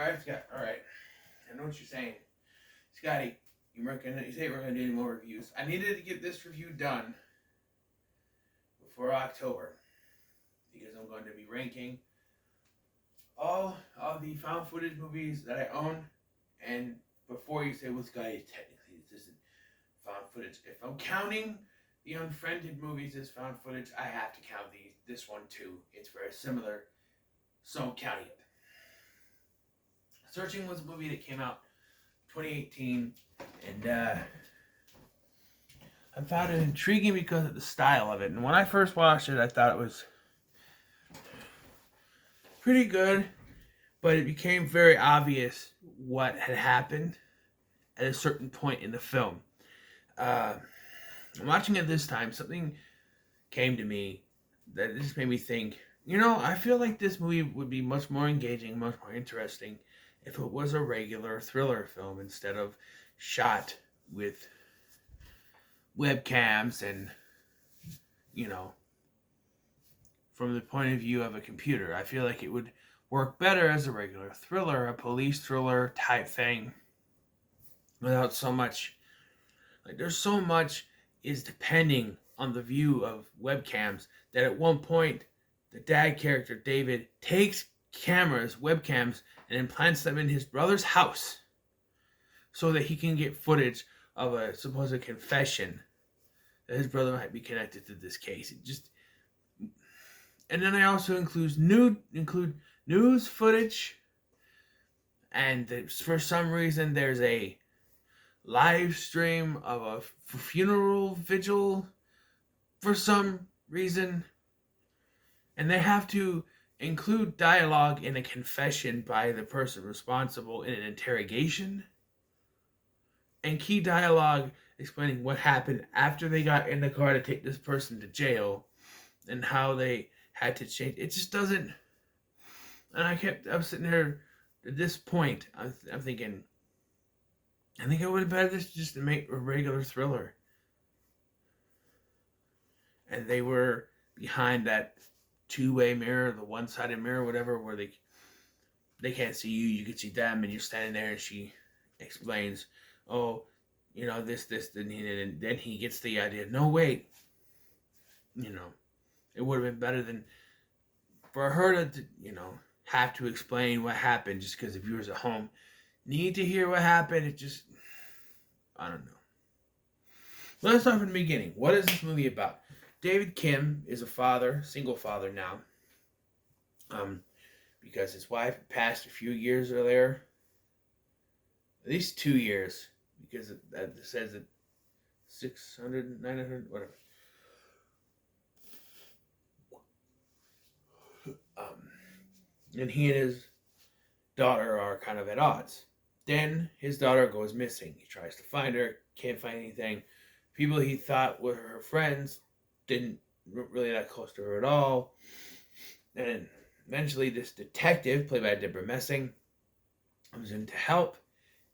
right, Scott. All right. I know what you're saying, Scotty. You say we're gonna do more reviews. I needed to get this review done before October because I'm going to be ranking all of the found footage movies that I own. And before you say, "Well, Scotty, technically this isn't found footage," if I'm counting the Unfriended movies as found footage, I have to count this one too. It's very similar, so I'm counting it. Searching was a movie that came out 2018, and I found it intriguing because of the style of it. And when I first watched it, I thought it was pretty good, but it became very obvious what had happened at a certain point in the film. Uh, Watching it this time, something came to me that just made me think, I feel like this movie would be much more engaging, much more interesting if it was a regular thriller film instead of shot with webcams and, you know, from the point of view of a computer. I feel like it would work better as a regular thriller, a police thriller type thing, without so much. Like, there's so much is depending on the view of webcams that at one point, the dad character, David, takes webcams, and implants them in his brother's house so that he can get footage of a supposed confession that his brother might be connected to this case. And then I also include news footage, and for some reason there's a live stream of a funeral vigil for some reason, and they have to include dialogue in a confession by the person responsible in an interrogation, and key dialogue explaining what happened after they got in the car to take this person to jail and how they had to change. It just doesn't. And I'm sitting there at this point, I'm thinking, I think it would have been better just to make a regular thriller. And they were behind that two-way mirror, the one-sided mirror, whatever, where they can't see you, you can see them, and you're standing there, and she explains, oh, this, and then he gets the idea, no, wait, it would have been better than for her to, have to explain what happened just because the viewers at home need to hear what happened. It just, I don't know. Let's start from the beginning. What is this movie about? David Kim is a father, single father now, because his wife passed a few years earlier, at least 2 years, because it says that 600, 900, whatever. And he and his daughter are kind of at odds. Then his daughter goes missing. He tries to find her, can't find anything. People he thought were her friends didn't really that close to her at all. And eventually this detective, played by Deborah Messing, comes in to help,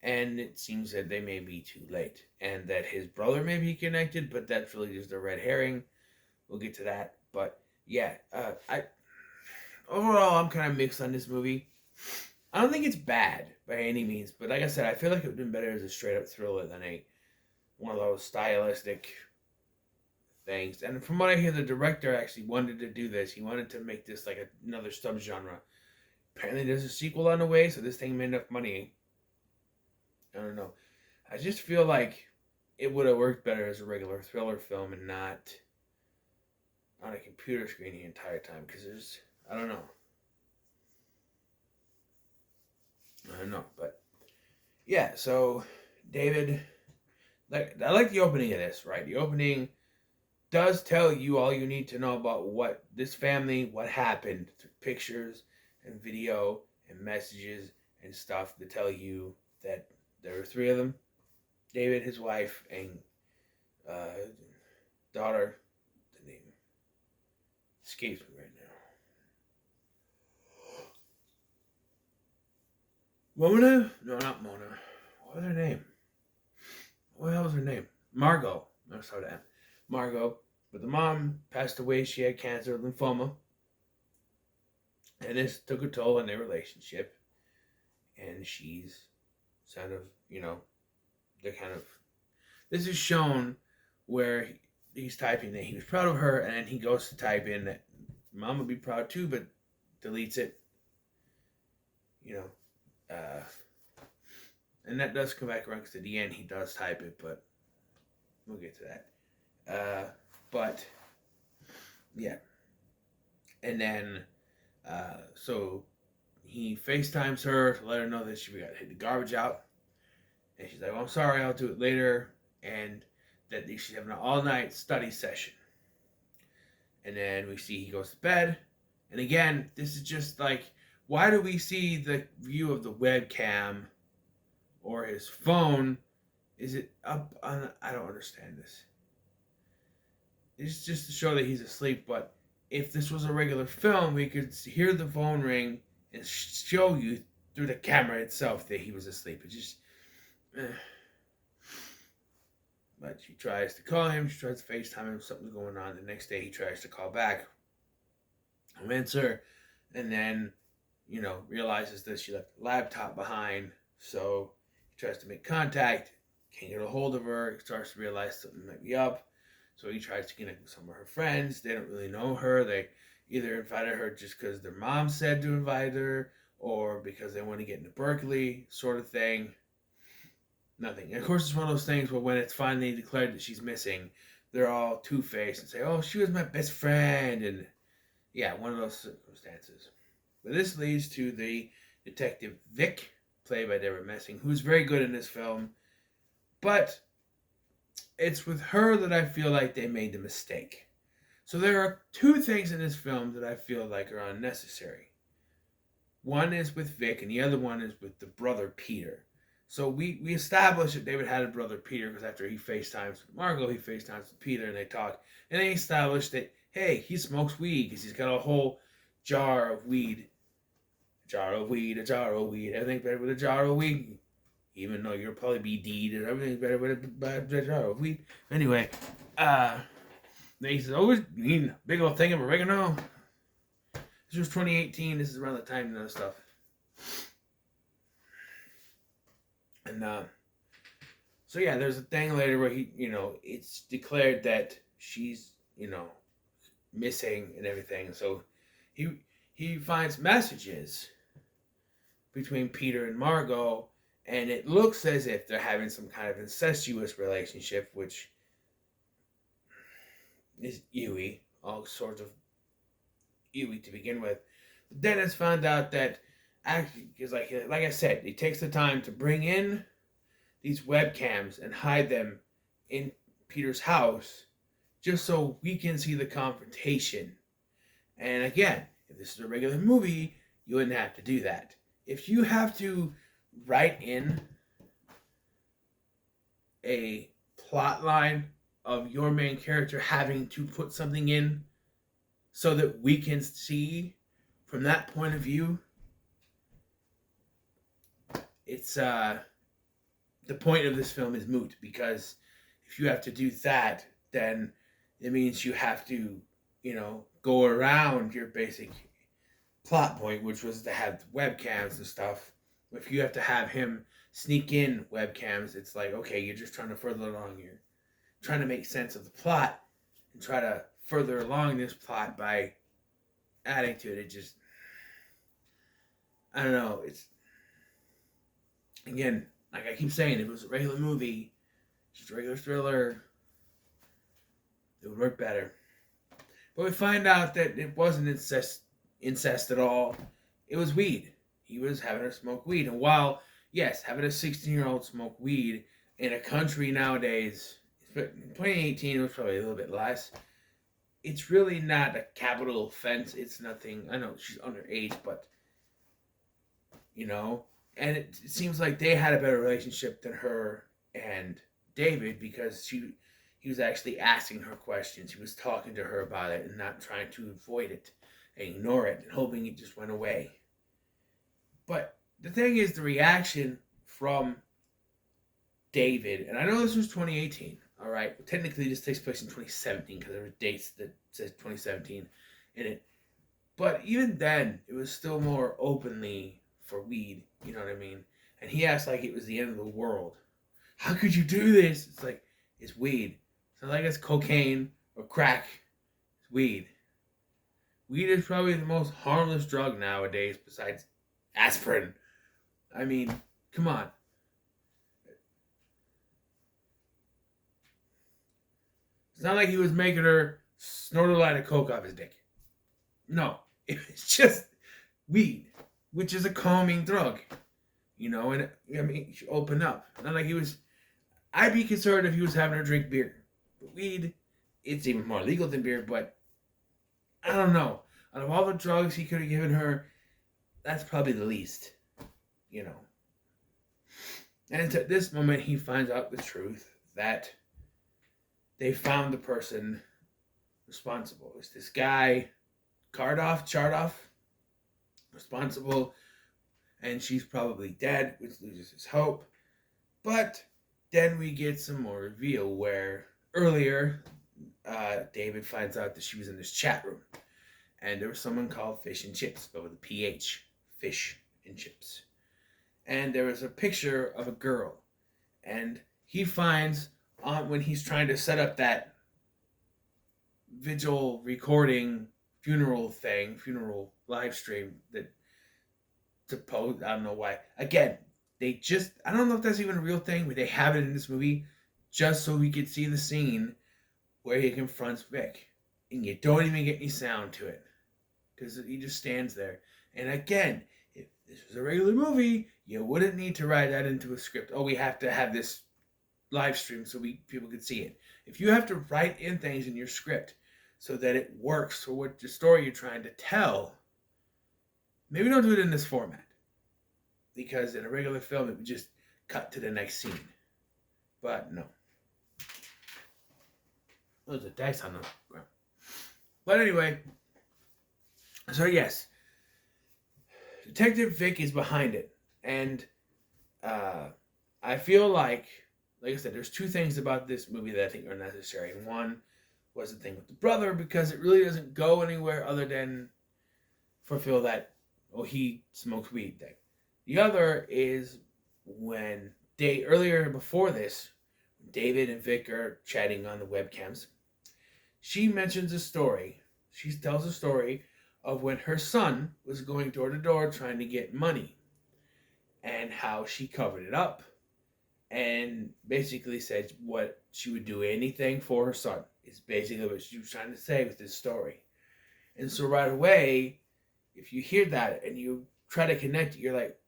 and it seems that they may be too late. And that his brother may be connected, but that's really just a red herring. We'll get to that. But yeah, overall I'm kind of mixed on this movie. I don't think it's bad by any means, but like I said, I feel like it would have been better as a straight up thriller than one of those stylistic things. And from what I hear, the director actually wanted to do this. He wanted to make this like another subgenre. Apparently there's a sequel on the way, so this thing made enough money. I don't know. I just feel like it would have worked better as a regular thriller film and not on a computer screen the entire time, because I don't know, but yeah, so David, I like the opening of this, right? The opening does tell you all you need to know about what this family, what happened, through pictures and video and messages and stuff to tell you that there were three of them: David, his wife, and daughter. The name escapes me right now. Mona? No, not Mona. What was her name? What the hell was her name? Margot. No, sorry, that. Margot. But the mom passed away. She had cancer, lymphoma. And this took a toll on their relationship. and she's sort of, you know, they're kind of. This is shown where he's typing that he was proud of her, and then he goes to type in that mom would be proud too, but deletes it. You know, and that does come back around because at the end he does type it, but we'll get to that. But yeah, and then so he FaceTimes her to let her know that she got to hit the garbage out, and she's like, "Well, I'm sorry, I'll do it later," and that she's having an all-night study session. And then we see he goes to bed, and again, this is just like, why do we see the view of the webcam or his phone? Is it up on? I don't understand this. It's just to show that he's asleep, but if this was a regular film, we could hear the phone ring and show you through the camera itself that he was asleep. It just. But she tries to call him, she tries to FaceTime him, something's going on. The next day he tries to call back. No answer. And then, you know, realizes that she left the laptop behind. So he tries to make contact, can't get a hold of her. He starts to realize something might be up. So he tries to connect with some of her friends. They don't really know her. They either invited her just because their mom said to invite her, or because they want to get into Berkeley, sort of thing. Nothing. And of course, it's one of those things where when it's finally declared that she's missing, they're all two-faced and say, "Oh, she was my best friend," and yeah, one of those circumstances. But this leads to the detective Vic, played by Deborah Messing, who's very good in this film. But it's with her that I feel like they made the mistake. So there are two things in this film that I feel like are unnecessary. One is with Vic, and the other one is with the brother Peter. So we established that David had a brother Peter because after he FaceTimes with Margot, he FaceTimes with Peter and they talk. And they established that, hey, he smokes weed because he's got a whole jar of weed. A jar of weed. Everything's better with a jar of weed. Even though you'll probably be deed and everything's better with a jar of weed. Anyway, he says, "Oh, you need a big old thing of oregano." This was 2018. This is around the time and other stuff. And so yeah, there's a thing later where he, you know, it's declared that she's, you know, missing and everything. So he finds messages between Peter and Margot, and it looks as if they're having some kind of incestuous relationship, which is ewy, all sorts of ewy to begin with. But then it's found out that actually, because like I said, he takes the time to bring in these webcams and hide them in Peter's house just so we can see the confrontation. And again, if this is a regular movie, you wouldn't have to do that. If you have to write in a plot line of your main character having to put something in so that we can see from that point of view, it's the point of this film is moot, because if you have to do that, then it means you have to, you know, go around your basic plot point, which was to have webcams and stuff. If you have to have him sneak in webcams, it's like, okay, you're just trying to further along. You're trying to make sense of the plot and try to further along this plot by adding to it. It just, I don't know. It's, again, like I keep saying, if it was a regular movie, just a regular thriller, it would work better. But we find out that it wasn't incest at all. It was weed. He was having her smoke weed. And while, yes, having a 16-year-old smoke weed in a country nowadays, in 2018, it was probably a little bit less. It's really not a capital offense. It's nothing. I know she's underage, but, you know, and it seems like they had a better relationship than her and David, because he was actually asking her questions. He was talking to her about it and not trying to avoid it and ignore it and hoping it just went away. But the thing is, the reaction from David, and I know this was 2018, all right? But technically, this takes place in 2017 because there were dates that says 2017 in it. But even then, it was still more openly for weed. You know what I mean? And he acts like it was the end of the world. How could you do this? It's like, it's weed. It's not like it's cocaine or crack. It's weed. Weed is probably the most harmless drug nowadays besides aspirin. I mean, come on. It's not like he was making her snort a line of coke off his dick. No, it was just weed, which is a calming drug. You know, and I mean, open up. Not like he was. I'd be concerned if he was having her drink beer. But weed, it's even more legal than beer, but I don't know. Out of all the drugs he could have given her, that's probably the least. You know. And it's at this moment he finds out the truth that they found the person responsible. It's this guy, Chardoff, responsible, and she's probably dead, which loses his hope. But then we get some more reveal where earlier David finds out that she was in this chat room, and there was someone called Fish and Chips, but with a PH, Fish and Chips. And there was a picture of a girl, and he finds when he's trying to set up that vigil recording funeral live stream that supposed, I don't know why. Again, I don't know if that's even a real thing, but they have it in this movie just so we could see the scene where he confronts Vic. And you don't even get any sound to it because he just stands there. And again, if this was a regular movie, you wouldn't need to write that into a script. Oh, we have to have this live stream so people could see it. If you have to write in things in your script so that it works for what the story you're trying to tell, maybe don't do it in this format. Because in a regular film, it would just cut to the next scene. But no. There's a dice on the ground. But anyway, so yes, Detective Vic is behind it. And I feel like I said, there's two things about this movie that I think are necessary. One was the thing with the brother, because it really doesn't go anywhere other than fulfill that, he smokes weed thing. The other is when earlier before this, David and Vic are chatting on the webcams. She mentions a story. She tells a story of when her son was going door to door trying to get money and how she covered it up and basically said what she would do anything for her son. Is basically what she was trying to say with this story. And so right away, if you hear that and you try to connect it, you're like,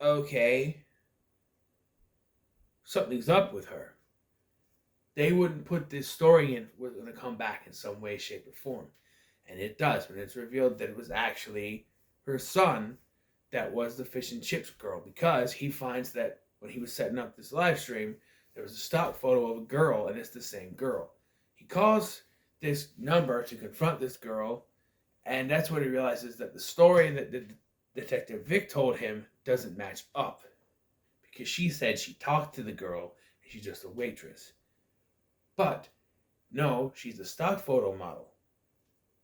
okay, something's up with her. They wouldn't put this story in, was going to come back in some way, shape, or form. And it does when it's revealed that it was actually her son that was the Fish and Chips girl, because he finds that when he was setting up this live stream, there was a stock photo of a girl, and it's the same girl. He calls this number to confront this girl, and that's when he realizes that the story that the Detective Vic told him doesn't match up, because she said she talked to the girl and she's just a waitress. But no, she's a stock photo model.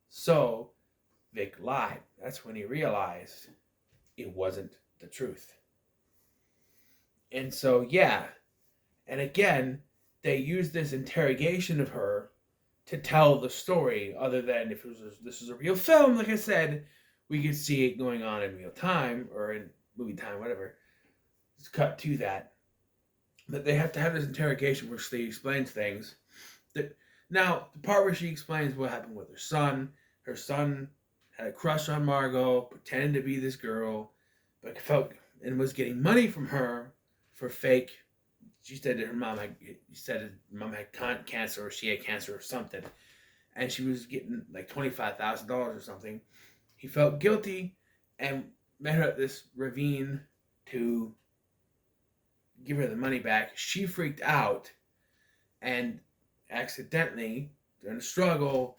So Vic lied. That's when he realized it wasn't the truth. And so, yeah. And again, they use this interrogation of her to tell the story, other than if this was a real film, like I said, we could see it going on in real time or in movie time, whatever. It's cut to that. But they have to have this interrogation where she explains things. Now, the part where she explains what happened with her son had a crush on Margot, pretended to be this girl, but felt and was getting money from her for fake. She said that her mom had cancer, or she had cancer or something, and she was getting like $25,000 or something. He felt guilty and met her at this ravine to give her the money back. She freaked out and accidentally, during a struggle,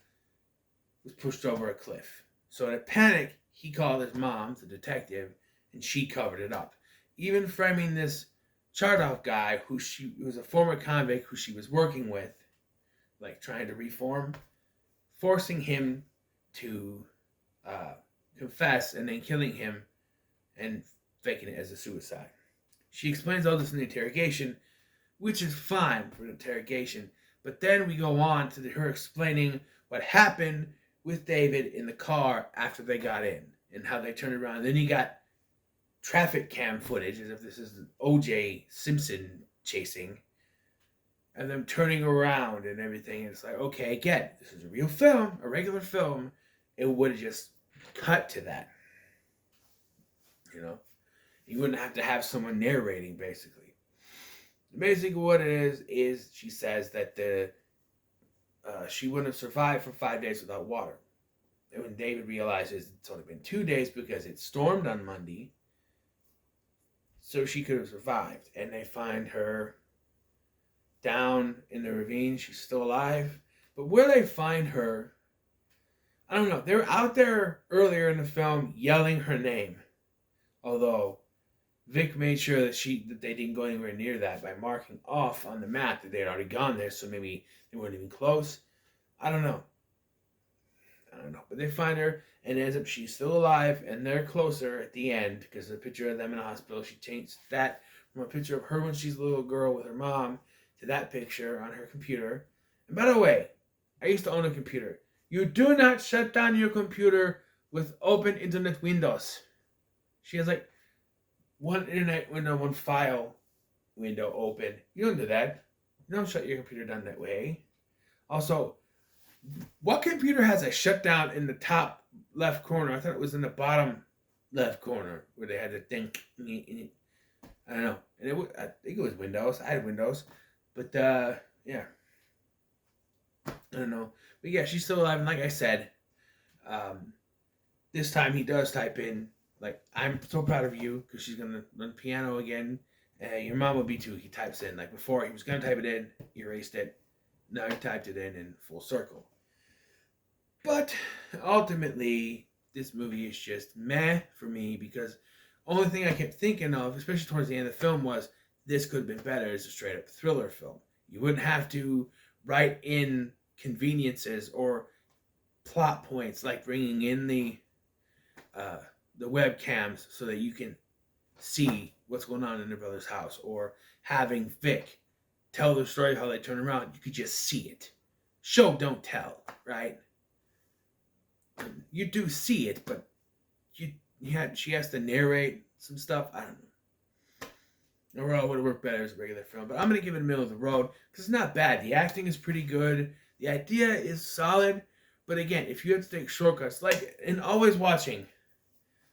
was pushed over a cliff. So in a panic, he called his mom, the detective, and she covered it up. Even framing this Chardoff guy, who was a former convict who she was working with, like trying to reform, forcing him to confess and then killing him and faking it as a suicide. She explains all this in the interrogation, which is fine for an interrogation. But then we go on to her explaining what happened with David in the car after they got in and how they turned around. And then you got traffic cam footage as if this is O.J. Simpson chasing and them turning around and everything. And it's like, okay, again, this is a real film, a regular film. It would have just cut to that. You know? You wouldn't have to have someone narrating, basically. Basically, what it is she says that she wouldn't have survived for 5 days without water. And when David realizes it's only been 2 days because it stormed on Monday, so she could have survived. And they find her down in the ravine. She's still alive. But where they find her, I don't know. They were out there earlier in the film yelling her name. Although Vic made sure that they didn't go anywhere near that by marking off on the map that they had already gone there, so maybe they weren't even close. I don't know. But they find her, and it ends up she's still alive, and they're closer at the end because the picture of them in the hospital, she changed that from a picture of her when she's a little girl with her mom to that picture on her computer. And by the way, I used to own a computer. You do not shut down your computer with open internet windows. She has like one internet window, one file window open. You don't do that. You don't shut your computer down that way. Also, what computer has a shutdown in the top left corner? I thought it was in the bottom left corner where they had the thing. I don't know. And I think it was Windows. I had Windows. But, yeah. I don't know. But yeah, she's still alive. And like I said, this time he does type in, like, I'm so proud of you, because she's going to learn piano again. Your mom will be too. He types in. Like before, he was going to type it in. He erased it. Now he typed it in full circle. But ultimately, this movie is just meh for me, because only thing I kept thinking of, especially towards the end of the film, was this could have been better as a straight up thriller film. You wouldn't have to write in conveniences or plot points like bringing in the webcams so that you can see what's going on in their brother's house, or having Vic tell the story of how they turn around. You could just see it. Show, don't tell, right? You do see it, but she has to narrate some stuff. I don't know. Overall, it would have worked better as a regular film, but I'm going to give it a middle of the road because it's not bad. The acting is pretty good. The idea is solid, but again, if you have to take shortcuts, like in Always Watching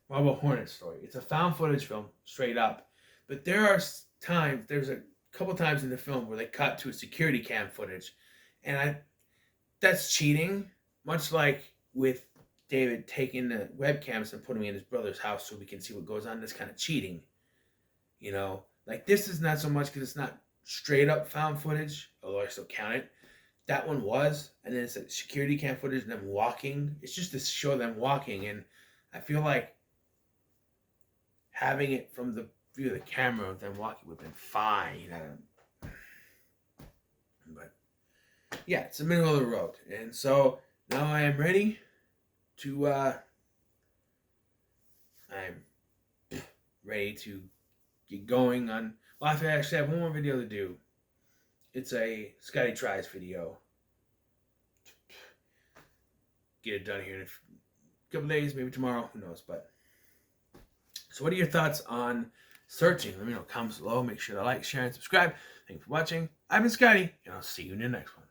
Marble Hornet Story, it's a found footage film, straight up. But there's a couple times in the film where they cut to a security cam footage, and that's cheating, much like with David taking the webcams and putting them in his brother's house so we can see what goes on. That's kind of cheating, you know. Like this is not so much because it's not straight up found footage, although I still count it. That one was, and then it's a security cam footage and them walking. It's just to show them walking, and I feel like having it from the view of the camera of them walking would have been fine. But yeah, it's the middle of the road, and so now I am ready to get going on. Well, I actually have one more video to do. It's a Scotty Tries video. Get it done here in a couple days, maybe tomorrow, who knows. But so what are your thoughts on Searching? Let me know, comments below. Make sure to like, share, and subscribe. Thank you for watching. I've been Scotty, and I'll see you in the next one.